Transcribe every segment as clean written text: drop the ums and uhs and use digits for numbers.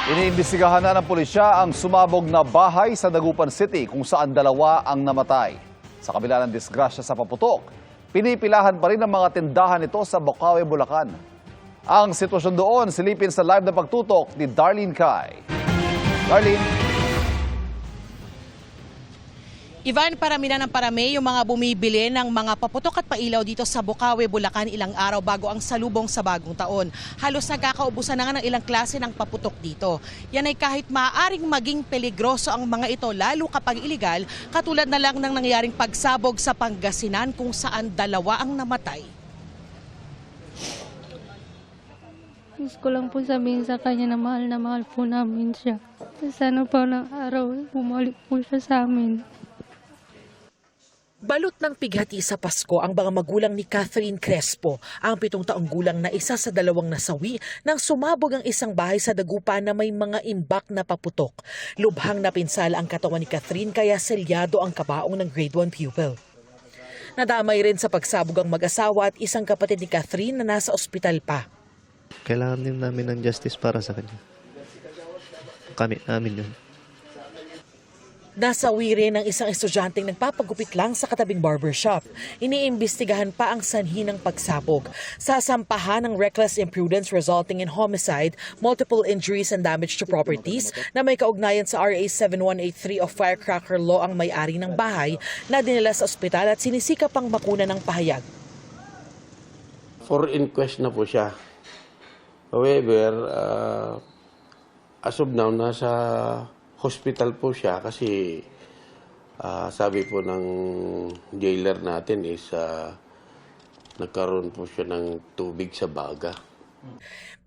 Iniimbestigahan na ng pulisya ang sumabog na bahay sa Dagupan City kung saan dalawa ang namatay. Sa kabila ng disgrasya sa paputok, pinipilahan pa rin ang mga tindahan nito sa Bocaue, Bulacan. Ang sitwasyon doon, silipin sa live na pagtutok ni Darlene Kai. Darlene. Ivan, parami na ng parami yung mga bumibili ng mga paputok at pailaw dito sa Bocaue, Bulacan ilang araw bago ang salubong sa bagong taon. Halos nagkakaubusan na nga ng ilang klase ng paputok dito. Yan ay kahit maaaring maging peligroso ang mga ito lalo kapag iligal, katulad na lang ng nangyaring pagsabog sa Pangasinan kung saan dalawa ang namatay. Gusto ko lang po sabihin sa kanya na mahal po namin siya. Sana po ng araw bumalik po siya sa amin. Balot ng pighati sa Pasko ang mga magulang ni Catherine Crespo, ang 7 taong gulang na isa sa 2 nasawi nang sumabog ang isang bahay sa Dagupan na may mga imbak na paputok. Lubhang napinsala ang katawan ni Catherine kaya selyado ang kabaong ng grade 1 pupil. Nadamay rin sa pagsabog ang mag-asawa at isang kapatid ni Catherine na nasa ospital pa. Kailangan din namin ng justice para sa kanya. Kami namin yun. Nasawi rin ang isang estudyanteng nagpapagupit lang sa katabing barbershop. Iniimbestigahan pa ang sanhi ng pagsabog. Sasampahan ng reckless imprudence resulting in homicide, multiple injuries and damage to properties na may kaugnayan sa RA 7183 of firecracker law ang may-ari ng bahay na dinala sa ospital at sinisikap pang makuna ng pahayag. For inquest na po siya. However, as of now, nasa hospital po siya kasi sabi po ng jailer natin is nagkaroon po siya ng tubig sa baga.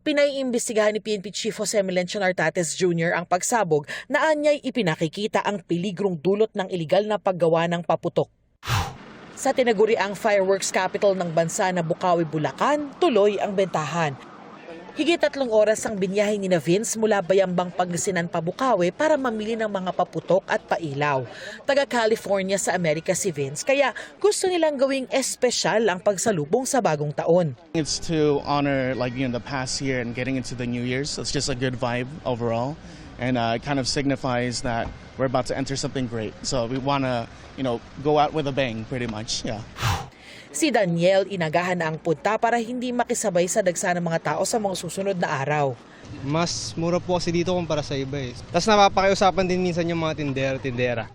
Pinaiimbestigahan ni PNP Chief Jose Melencio Nartates Jr. ang pagsabog na anyay ipinakikita ang peligrong dulot ng iligal na paggawa ng paputok. Sa tinaguriang fireworks capital ng bansa na Bocaue, Bulacan, tuloy ang bentahan. Higit 3 oras ang binyahe ni Vince mula Bayambang Pangasinan pa Bocaue para mamili ng mga paputok at pailaw. Taga California sa Amerika si Vince, kaya gusto nilang gawing espesyal ang pagsalubong sa bagong taon. It's to honor the past year and getting into the New Year's. So it's just a good vibe overall, and it kind of signifies that we're about to enter something great. So we want to, go out with a bang pretty much. Yeah. Si Daniel inagahan na ang punta para hindi makisabay sa dagsa ng mga tao sa mga susunod na araw. Mas mura po kasi dito kumpara sa iba eh. Tapos napapakiusapan din minsan yung mga tindera.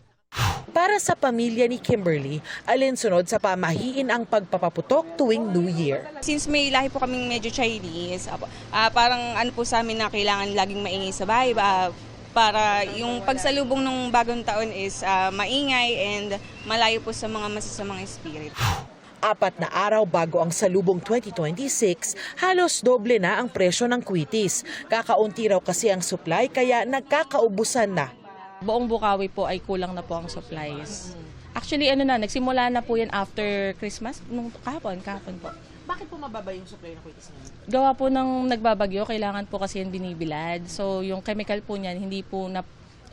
Para sa pamilya ni Kimberly, alinsunod sa pamahiin ang pagpapaputok tuwing New Year. Since may lahi po kaming medyo Chinese, parang po sa amin na kailangan laging maingay sa bahay, para yung pagsalubong ng bagong taon is maingay and malayo po sa mga masasamang spirit. 4 na araw bago ang salubong 2026, halos doble na ang presyo ng kwitis. Kakaunti raw kasi ang supply kaya nagkakaubusan na. Buong Bocaue po ay kulang na po ang supplies. Actually, nagsimula na po yan after Christmas, nung kahapon po. Bakit po mababa yung supply ng kwitis ngayon? Gawa po ng nagbabagyo, kailangan po kasi yan binibilad. So yung chemical po niyan,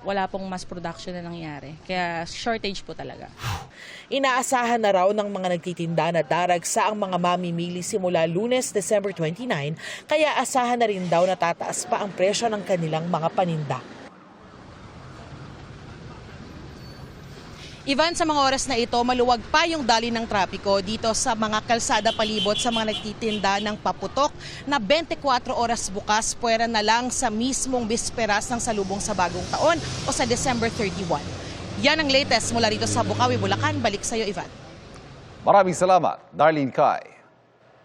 wala pong mass production na nangyari. Kaya shortage po talaga. Inaasahan na raw ng mga nagtitinda na daragsa ang mga mamimili simula Lunes, December 29, kaya asahan na rin daw na tataas pa ang presyo ng kanilang mga paninda. Ivan, sa mga oras na ito, maluwag pa yung daloy ng trapiko dito sa mga kalsada palibot sa mga nagtitinda ng paputok na 24 oras bukas, puwera na lang sa mismong bisperas ng salubong sa bagong taon o sa December 31. Yan ang latest mula rito sa Bocaue, Bulacan. Balik sa iyo, Ivan. Maraming salamat, Darlene Kai.